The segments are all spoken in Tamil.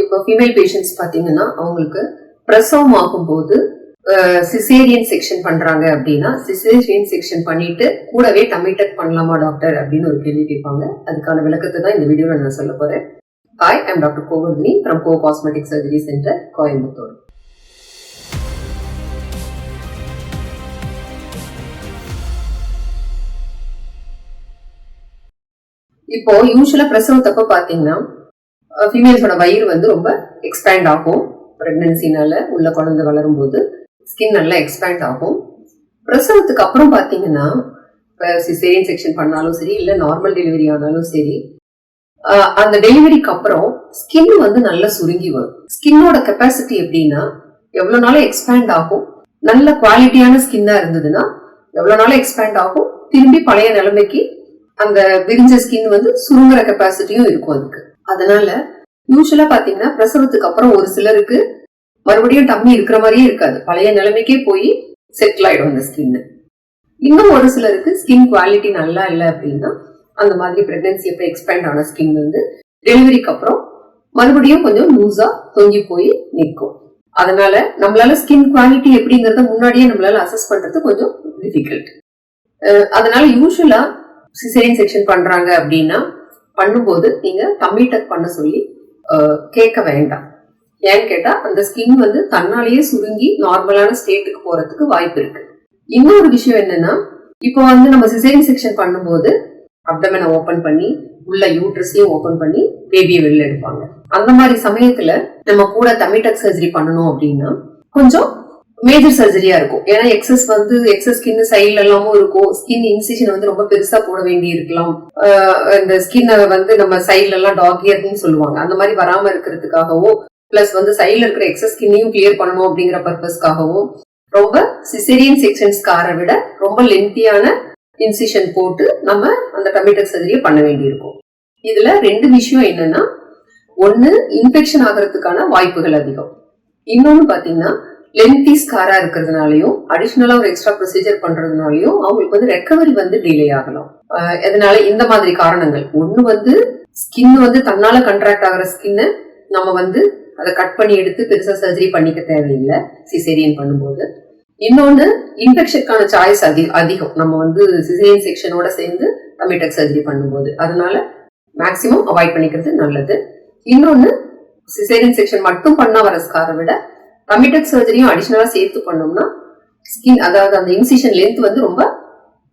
இப்போ ஃபீமேல் பேஷண்ட்ஸ் பார்த்தீங்கன்னா அவங்களுக்கு பிரசவம் ஆகும்போது சிசேரியன் செக்ஷன் பண்றாங்க அப்படின்னா சிசேரியன் செக்ஷன் பண்ணிட்டு கூடவே டம்மி டக் பண்ணலாமா டாக்டர் அப்படின்னு ஒரு கேள்வி கேட்பாங்க. அதுக்கான விளக்கத்தை தான் இந்த வீடியோவில் நான் சொல்ல போறேன். Hi, I'm doctor Govardhini from go cosmetic surgery centre, Coimbatore. இப்போ யூஸ்வலா பிரசவத்தப்ப பாத்தீங்கன்னா ஃபீமேல்ஸோட வயிறு வந்து ரொம்ப எக்ஸ்பேண்ட் ஆகும். பிரெக்னன்சினால உள்ள குழந்தை வளரும் போது ஸ்கின் நல்லா எக்ஸ்பேண்ட் ஆகும். பிரசவத்துக்கு அப்புறம் பாத்தீங்கன்னா சிசேரியன் செக்ஷன் பண்ணாலும் சரி, இல்ல நார்மல் டெலிவரி ஆனாலும் சரி, அந்த டெலிவரிக்கு அப்புறம் ஸ்கின் வந்து நல்லா சுருங்கி வரும். ஸ்கின்னோட கெப்பாசிட்டி எப்படின்னா எவ்வளவு நாளும் எக்ஸ்பேண்ட் ஆகும். நல்ல குவாலிட்டியான ஸ்கின்னா இருந்ததுன்னா எவ்வளவு நாளும் எக்ஸ்பேண்ட் ஆகும். திரும்பி பழைய நிலைமைக்கு அந்த விரிஞ்ச ஸ்கின் வந்து சுருங்குற கெப்பாசிட்டியும் இருக்கும் அதுக்கு. அதனால யூஸ்வலா பாத்தீங்கன்னா பிரசவத்துக்கு அப்புறம் ஒரு சிலருக்கு மறுபடியும் டம்மி இருக்கிற மாதிரியே இருக்காது, பழைய நிலைமைக்கே போய் செட்டில் ஆயிடும் அந்த ஸ்கின். இன்னும் ஒரு சிலருக்கு ஸ்கின் குவாலிட்டி நல்லா இல்லை அப்படின்னா அந்த மாதிரி பிரெக்னன்சி அப்ப எக்ஸ்பேண்ட் ஆன ஸ்கின் வந்து டெலிவரிக்கு அப்புறம் மறுபடியும் கொஞ்சம் லூஸா தொங்கி போய் நிற்கும். அதனால நம்மளால ஸ்கின் குவாலிட்டி எப்படிங்கறத முன்னாடியே நம்மளால அசஸ் பண்றது கொஞ்சம் டிஃபிகல்ட். அதனால யூஸ்வலா சிசேரியன் செக்ஷன் பண்றாங்க அப்படின்னா பண்ணும்போது நீங்க டம்மி டக் பண்ண சொல்லி கேட்க வேண்டாம். ஏன்னு கேட்டா அந்த ஸ்கின் வந்து தன்னாலேயே சுருங்கி நார்மலான ஸ்டேட்டுக்கு போறதுக்கு வாய்ப்பு இருக்கு. இன்னொரு விஷயம் என்னன்னா, இப்போ வந்து நம்ம சிசேரியன் செக்ஷன் பண்ணும்போது அப்டமனை ஓபன் பண்ணி உள்ள யூட்ரஸையும் ஓபன் பண்ணி பேபியை வெளில எடுப்பாங்க. அந்த மாதிரி சமயத்துல நம்ம கூட டம்மி டக் சர்ஜரி பண்ணணும் அப்படின்னா கொஞ்சம் மேஜர் சர்ஜரியா இருக்கும். ஏன்னா எக்ஸஸ் ஸ்கின் சைட்ல எல்லாமும் இருக்கும். ஸ்கின் இன்சிஷன் வந்து ரொம்ப பெருசா போட வேண்டி இருக்கலாம். இந்த ஸ்கின் வந்து நம்ம சைட்ல எல்லாம் டாக் இயர்னு சொல்லுவாங்க, அந்த மாதிரி வராம இருக்கிறதுக்காகவும் பிளஸ் வந்து சைட்ல இருக்கிற எக்ஸஸ் ஸ்கின்னையும் கிளியர் பண்ணணும் அப்படிங்கிற பர்பஸ்க்காகவும் ரொம்ப சிசேரியன் செக்ஷன்ஸ்கார விட ரொம்ப லென்த்தியான இன்சிஷன் போட்டு நம்ம அந்த டம்மி டக் சர்ஜரியை பண்ண வேண்டி இருக்கும். இதுல ரெண்டு விஷயம் என்னன்னா, ஒன்னு இன்ஃபெக்ஷன் ஆகிறதுக்கான வாய்ப்புகள் அதிகம். இன்னொன்னு பாத்தீங்கன்னா லென்த்தி ஸ்காரா இருக்கிறதுனாலயும் அடிஷனலா ஒரு எக்ஸ்ட்ரா ப்ரொசீஜர் பண்றதுனாலயும் அவங்களுக்கு வந்து ரெக்கவரி வந்து டிலே ஆகலாம். இதனால இந்த மாதிரி காரணங்கள், ஒண்ணு வந்து ஸ்கின் வந்து தன்னால கண்ட்ராக்ட் ஆகிற ஸ்கின்னை நம்ம வந்து அதை கட் பண்ணி எடுத்து பெருசா சர்ஜரி பண்ணிக்க தேவையில்லை சிசேரியன் பண்ணும்போது. இன்னொன்னு இன்ஃபெக்ஷனுக்கான சாய்ஸ் அதிகம் நம்ம வந்து சிசேரியன் செக்ஷனோட சேர்ந்து டம்மி டக் சர்ஜரி பண்ணும்போது. அதனால மேக்சிமம் அவாய்ட் பண்ணிக்கிறது நல்லது. இன்னொன்னு சிசேரியன் செக்ஷன் மட்டும் பண்ணா வர ஸ்காரை விட டம்மி டக் சர்ஜரியும் அடிஷனலா சேர்த்து பண்ணோம்னா ஸ்கின், அதாவது அந்த இன்சிஷன் லென்த் வந்து ரொம்ப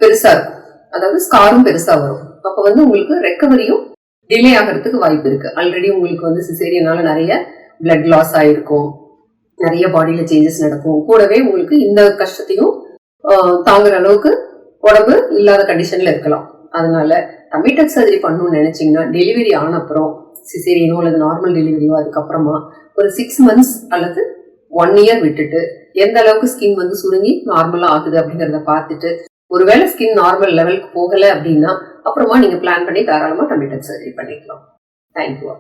பெருசா இருக்கும், அதாவது ஸ்காரும் பெருசா வரும். அப்ப வந்து உங்களுக்கு ரெக்கவரியும் டிலே ஆகிறதுக்கு வாய்ப்பு இருக்கு. ஆல்ரெடி உங்களுக்கு வந்து சிசேரியனால நிறைய பிளட் லாஸ் ஆயிருக்கும், நிறைய பாடியில சேஞ்சஸ் நடக்கும். கூடவே உங்களுக்கு இந்த கஷ்டத்தையும் தாங்குற அளவுக்கு உடம்பு இல்லாத கண்டிஷன்ல இருக்கலாம். அதனால டம்மி டக் சர்ஜரி பண்ணணும்னு நினைச்சீங்கன்னா டெலிவரி ஆன அப்புறம் சிசேரியனோ அல்லது நார்மல் டெலிவரியோ அதுக்கப்புறமா ஒரு 6 months அல்லது 1 year விட்டுட்டு எந்த அளவுக்கு ஸ்கின் வந்து சுருங்கி நார்மலா ஆகுது அப்படிங்கறத பார்த்துட்டு, ஒருவேளை ஸ்கின் நார்மல் லெவலுக்கு போகல அப்படின்னா அப்புறமா நீங்க பிளான் பண்ணி தாராளமா டம்மி டக் சர்ஜரி பண்ணிக்கலாம். தேங்க்யூ.